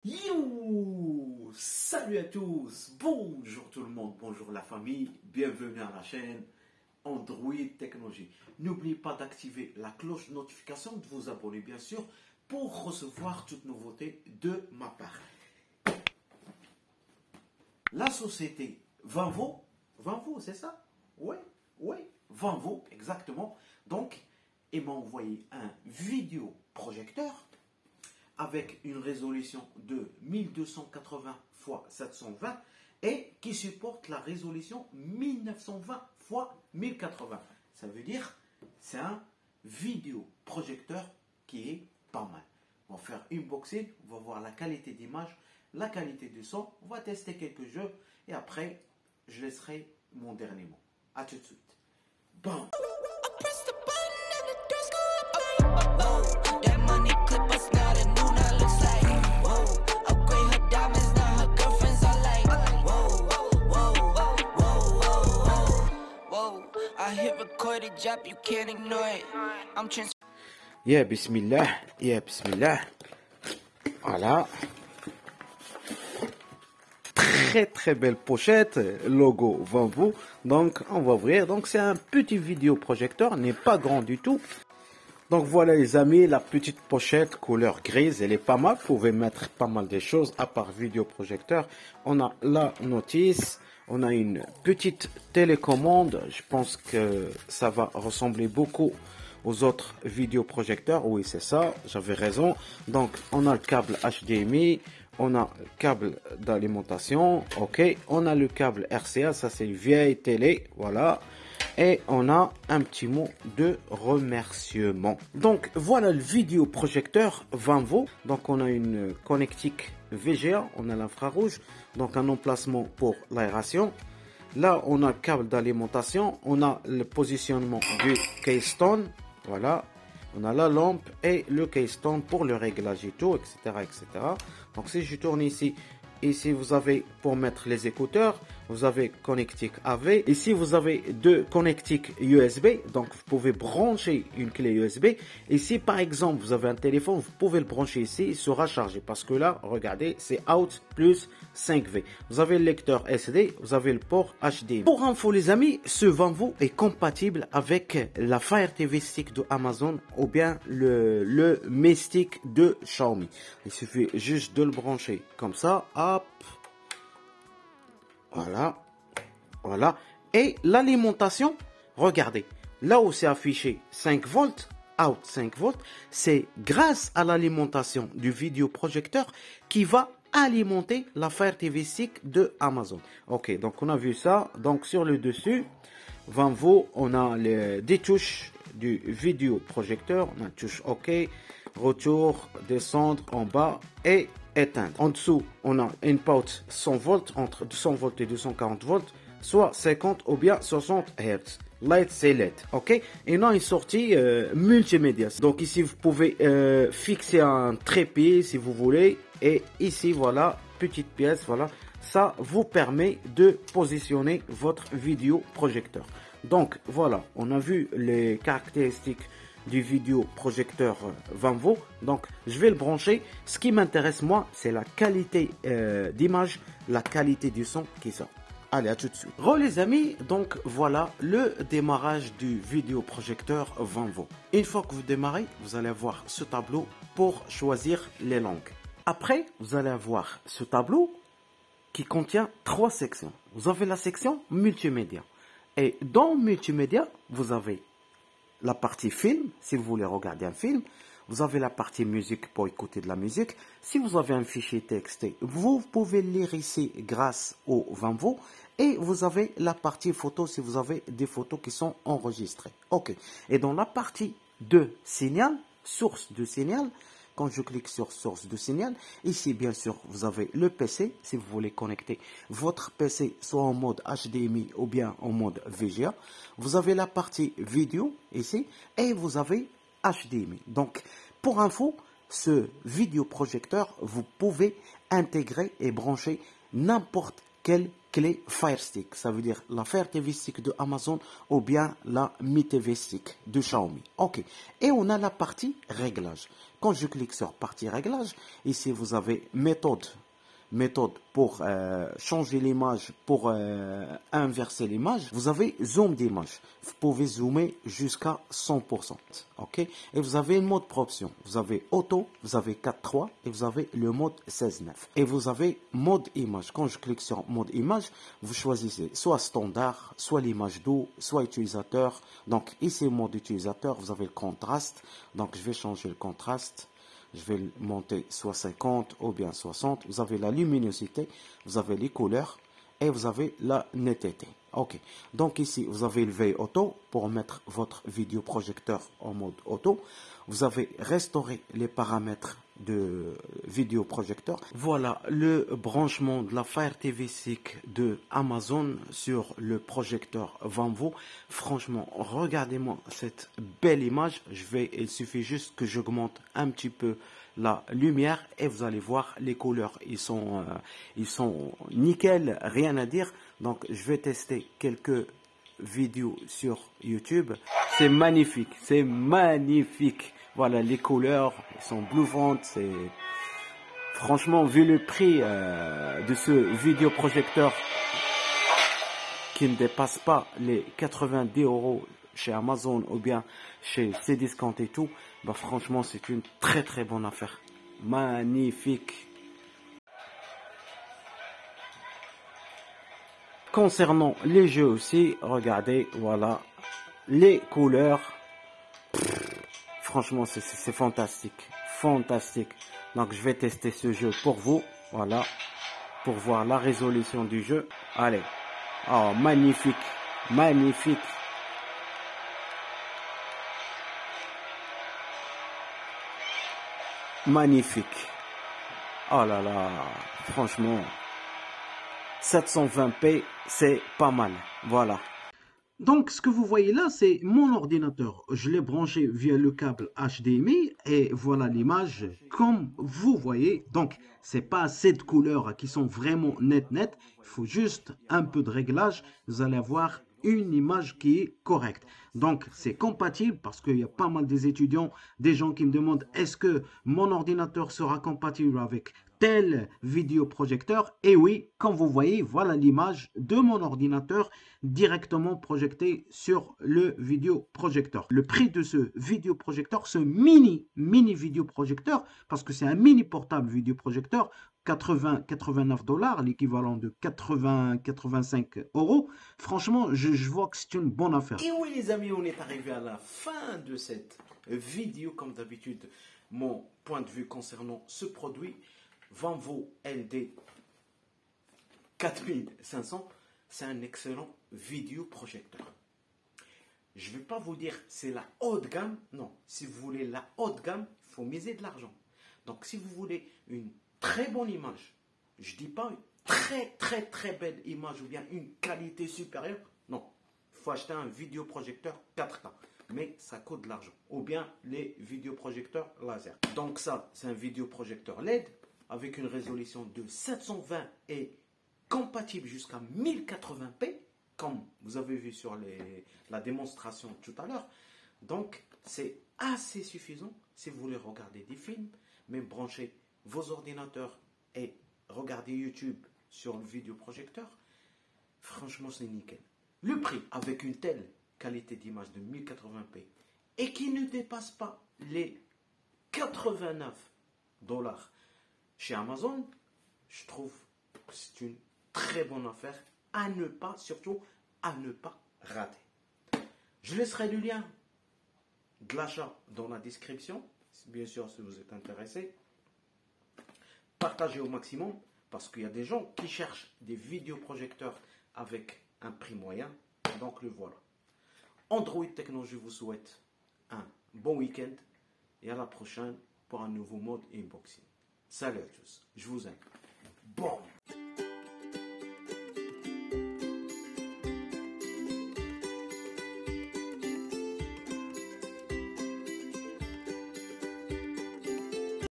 Yo! Salut à tous! Bonjour tout le monde, bonjour la famille, bienvenue à la chaîne Android Technologie. N'oubliez pas d'activer la cloche de notification, de vous abonner bien sûr pour recevoir toute nouveauté de ma part. La société Vanvo, c'est ça? Oui, Vanvo, exactement. Donc, il m'a envoyé un vidéoprojecteur avec une résolution de 1280 x 720 et qui supporte la résolution 1920 x 1080. Ça veut dire c'est un vidéoprojecteur qui est pas mal. On va faire une unboxing, on va voir la qualité d'image, la qualité du son, on va tester quelques jeux et après je laisserai mon dernier mot. A tout de suite. Bon. Bismillah, bismillah. Voilà. Très belle pochette, logo Vanvo. Donc on va ouvrir. Donc c'est un petit vidéoprojecteur, n'est pas grand du tout. Donc voilà les amis, la petite pochette couleur grise, elle est pas mal. Vous pouvez mettre pas mal de choses à part vidéoprojecteur. On a la notice. On a une petite télécommande, je pense que ça va ressembler beaucoup aux autres vidéoprojecteurs. Oui, c'est ça, j'avais raison. Donc, on a le câble HDMI, on a le câble d'alimentation, ok. On a le câble RCA, ça c'est une vieille télé, voilà. Et on a un petit mot de remerciement. Donc, voilà le vidéoprojecteur Vanvo. Donc, on a une connectique VGA, on a l'infrarouge, donc un emplacement pour l'aération. Là, on a le câble d'alimentation, on a le positionnement du keystone, voilà. On a la lampe et le keystone pour le réglage et tout, etc. Donc, si je tourne ici, vous avez pour mettre les écouteurs, vous avez connectique AV. Ici, vous avez deux connectiques USB. Donc, vous pouvez brancher une clé USB. Et si, par exemple, vous avez un téléphone, vous pouvez le brancher ici. Il sera chargé. Parce que là, regardez, c'est out plus 5V. Vous avez le lecteur SD. Vous avez le port HDMI. Pour info, les amis, ce Vanvo est compatible avec la Fire TV Stick de Amazon ou bien le Mystic de Xiaomi. Il suffit juste de le brancher comme ça. Hop. Voilà. Et l'alimentation, regardez, là où c'est affiché 5 volts, out 5 volts, c'est grâce à l'alimentation du vidéoprojecteur qui va alimenter la Fire TV Stick de Amazon. Ok, donc on a vu ça. Donc sur le dessus, Vanvo, on a des touches du vidéoprojecteur. On a touche OK, retour, descendre en bas et éteindre. En dessous, on a une porte 100 volts, entre 200 volts et 240 volts, soit 50 ou bien 60 Hz. Light, c'est LED, ok. Et on a une sortie multimédia. Donc ici, vous pouvez fixer un trépied si vous voulez. Et ici, voilà, petite pièce, voilà. Ça vous permet de positionner votre vidéoprojecteur. Donc voilà, on a vu les caractéristiques du vidéoprojecteur Vanvo. Donc je vais le brancher. Ce qui m'intéresse moi, c'est la qualité d'image, la qualité du son qui sort. Allez, à tout de suite. Les amis, donc voilà le démarrage du vidéoprojecteur Vanvo. Une fois que vous démarrez, vous allez avoir ce tableau pour choisir les langues. Après, vous allez avoir ce tableau qui contient 3 sections. Vous avez la section multimédia. Et dans multimédia, vous avez la partie film, si vous voulez regarder un film. Vous avez la partie musique pour écouter de la musique. Si vous avez un fichier texte, vous pouvez lire ici grâce au Vanvo. Et vous avez la partie photo si vous avez des photos qui sont enregistrées. Ok. Et dans la partie de signal, source de signal, quand je clique sur source de signal, ici bien sûr vous avez le PC si vous voulez connecter votre PC soit en mode HDMI ou bien en mode VGA. Vous avez la partie vidéo ici et vous avez HDMI. Donc pour info, ce vidéoprojecteur, vous pouvez intégrer et brancher n'importe quel clé Fire Stick. Ça veut dire la Fire TV Stick de Amazon ou bien la Mi TV Stick de Xiaomi. Ok. Et on a la partie réglage. Quand je clique sur partie réglage, ici vous avez méthode pour changer l'image, pour inverser l'image. Vous avez zoom d'image. Vous pouvez zoomer jusqu'à 100%. Ok. Et vous avez une mode option. Vous avez auto, vous avez 4.3 et vous avez le mode 16.9. Et vous avez mode image. Quand je clique sur mode image, vous choisissez soit standard, soit l'image d'eau, soit utilisateur. Donc ici mode utilisateur, vous avez le contraste. Donc je vais changer le contraste. Je vais le monter soit 50 ou bien 60. Vous avez la luminosité, vous avez les couleurs et vous avez la netteté. Ok. Donc ici, vous avez le veille auto pour mettre votre vidéoprojecteur en mode auto. Vous avez restauré les paramètres de vidéoprojecteur. Voilà le branchement de la Fire TV Stick de Amazon sur le projecteur Vanvo. Franchement, regardez-moi cette belle image. Il suffit juste que j'augmente un petit peu la lumière et vous allez voir les couleurs. Ils sont nickel, rien à dire. Donc, je vais tester quelques vidéos sur YouTube. C'est magnifique, c'est magnifique. Voilà, les couleurs, ils sont bluffantes. C'est franchement, vu le prix de ce vidéoprojecteur qui ne dépasse pas les 90 € chez Amazon ou bien chez Cdiscount et tout, bah franchement, c'est une très très bonne affaire. Magnifique. Concernant les jeux aussi, regardez, voilà, les couleurs. Franchement, c'est fantastique. Fantastique. Donc, je vais tester ce jeu pour vous. Voilà. Pour voir la résolution du jeu. Allez. Oh, magnifique. Magnifique. Magnifique. Oh là là. Franchement. 720p, c'est pas mal. Voilà. Donc, ce que vous voyez là, c'est mon ordinateur. Je l'ai branché via le câble HDMI et voilà l'image comme vous voyez. Donc, c'est pas cette couleurs qui sont vraiment net. Il faut juste un peu de réglage. Vous allez avoir une image qui est correcte. Donc, c'est compatible parce qu'il y a pas mal des étudiants, des gens qui me demandent est-ce que mon ordinateur sera compatible avec tel vidéoprojecteur. Et oui, comme vous voyez, voilà l'image de mon ordinateur directement projeté sur le vidéoprojecteur. Le prix de ce vidéoprojecteur, ce mini vidéoprojecteur, parce que c'est un mini portable vidéoprojecteur, 89 $, l'équivalent de 85 €. Franchement, je vois que c'est une bonne affaire. Et oui les amis, on est arrivé à la fin de cette vidéo. Comme d'habitude, mon point de vue concernant ce produit, Vanvo LD 4500, c'est un excellent vidéoprojecteur. Je ne vais pas vous dire c'est la haute gamme. Non, si vous voulez la haute gamme, il faut miser de l'argent. Donc si vous voulez une très bonne image, je ne dis pas une très belle image ou bien une qualité supérieure, non. Il faut acheter un vidéoprojecteur 4K. Mais ça coûte de l'argent. Ou bien les vidéoprojecteurs laser. Donc ça, c'est un vidéoprojecteur LED avec une résolution de 720 et compatible jusqu'à 1080p, comme vous avez vu sur la démonstration tout à l'heure. Donc, c'est assez suffisant si vous voulez regarder des films, même brancher vos ordinateurs et regarder YouTube sur le vidéoprojecteur. Franchement, c'est nickel. Le prix, avec une telle qualité d'image de 1080p et qui ne dépasse pas les 89 $ chez Amazon, je trouve que c'est une très bonne affaire à ne pas, surtout à ne pas rater. Je laisserai le lien de l'achat dans la description, bien sûr si vous êtes intéressé. Partagez au maximum parce qu'il y a des gens qui cherchent des vidéoprojecteurs avec un prix moyen, donc le voilà. Android Techno, je vous souhaite un bon week-end et à la prochaine pour un nouveau mode unboxing. Salut à tous, je vous aime. Bon.